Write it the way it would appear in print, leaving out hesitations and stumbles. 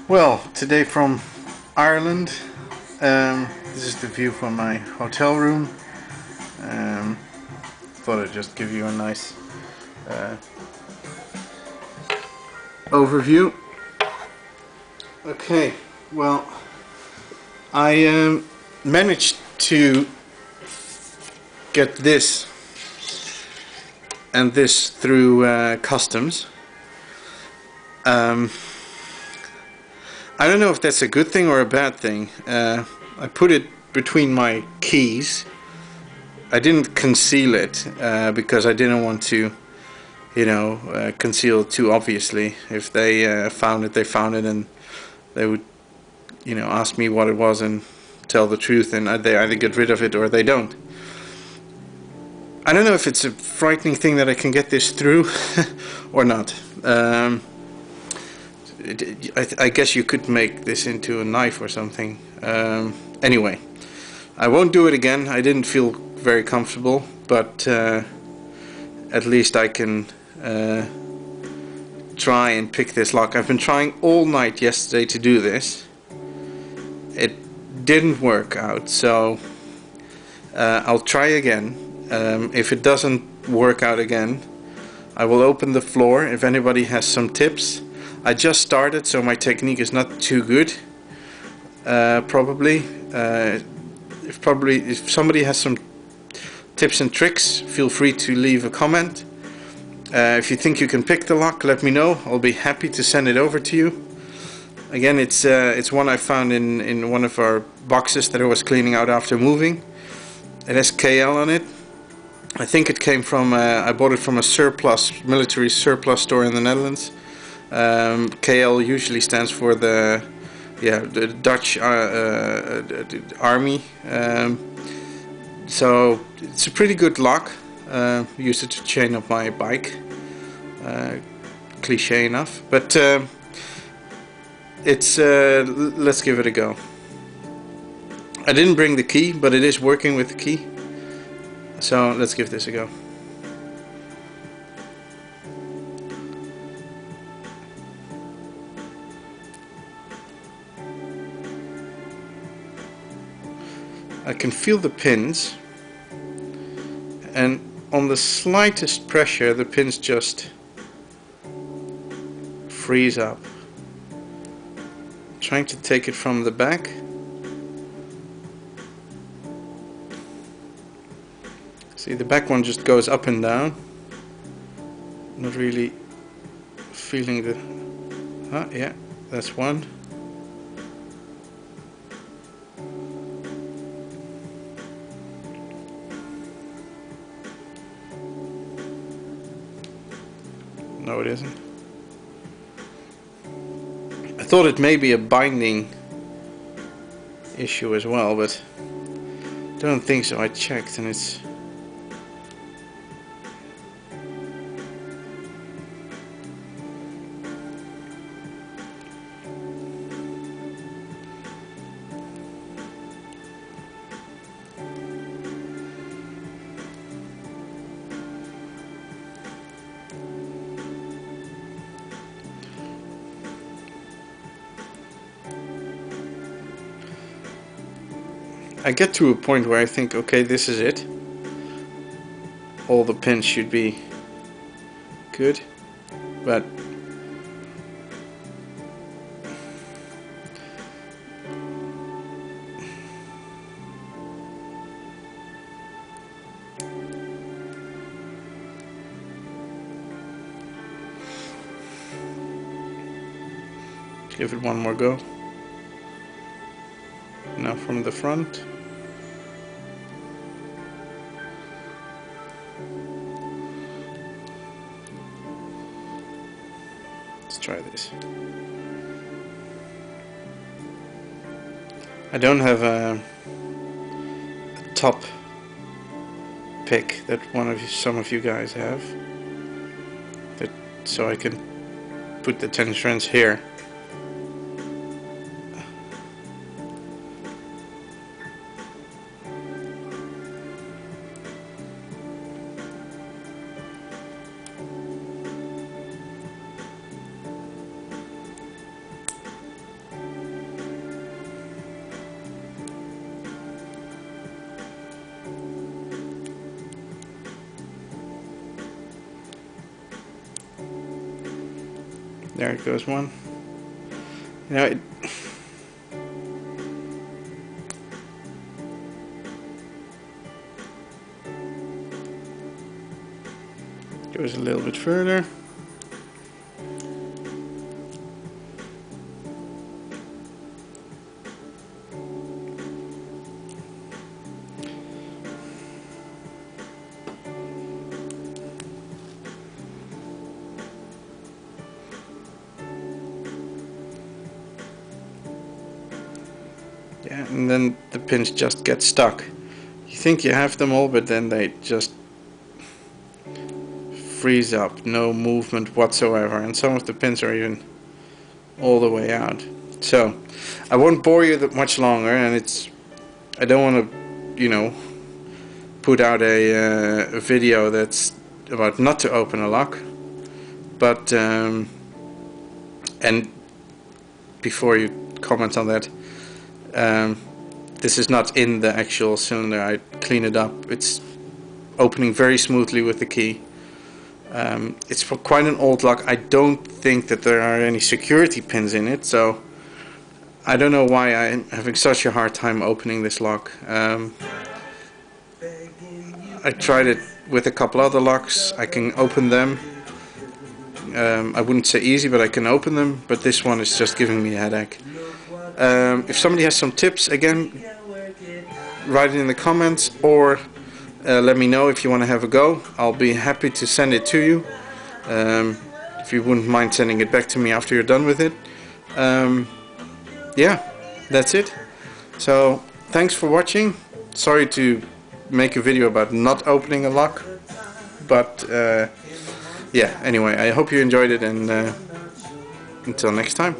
Well, today from Ireland. This is the view from my hotel room. Um, Thought I'd just give you a nice overview. Okay, well, I managed to get this and this through customs. I don't know if that's a good thing or a bad thing. I put it between my keys. I didn't conceal it because I didn't want to, conceal it too obviously. If they found it, they found it, and they would, ask me what it was and tell the truth, and they either get rid of it or they don't. I don't know if it's a frightening thing that I can get this through or not. I guess you could make this into a knife or something. Anyway, I won't do it again. I didn't feel very comfortable, but at least I can try and pick this lock. I've been trying all night yesterday to do this. It didn't work out, so I'll try again. If it doesn't work out again, I will open the floor. If anybody has some tips. I just started, so my technique is not too good. Probably. If somebody has some tips and tricks, feel free to leave a comment. If you think you can pick the lock, let me know. I'll be happy to send it over to you. Again, it's one I found in one of our boxes that I was cleaning out after moving. It has KL on it. I think it came from I bought it from a military surplus store in the Netherlands. KL usually stands for the Dutch army. So it's a pretty good lock. Used it to chain up my bike. Cliche enough, but it's let's give it a go. I didn't bring the key, but it is working with the key. So let's give this a go. I can feel the pins, and on the slightest pressure the pins just freeze up. I'm trying to take it from the back. See, the back one just goes up and down. Not really feeling the... yeah, that's one. No, it isn't. I thought it may be a binding issue as well, but I don't think so. I checked and it's... I get to a point where I think, okay, this is it. All the pins should be good, but give it one more go. Now from the front. Let's try this. I don't have a top pick that some of you guys have, so I can put the 10 strands here. There it goes one. You know, it goes a little bit further. Yeah, and then the pins just get stuck. You think you have them all, but then they just freeze up, no movement whatsoever, and some of the pins are even all the way out. So I won't bore you that much longer, and I don't want to, you know, put out a video that's about not to open a lock, but and before you comment on that, this is not in the actual cylinder. I clean it up. It's opening very smoothly with the key. It's for quite an old lock. I don't think that there are any security pins in it, so I don't know why I'm having such a hard time opening this lock. I tried it with a couple other locks. I can open them. I wouldn't say easy, but I can open them, but this one is just giving me a headache. If somebody has some tips, again, write it in the comments, or let me know if you want to have a go. I'll be happy to send it to you, if you wouldn't mind sending it back to me after you're done with it. Yeah, that's it. So thanks for watching. Sorry to make a video about not opening a lock, but yeah, anyway, I hope you enjoyed it, and until next time.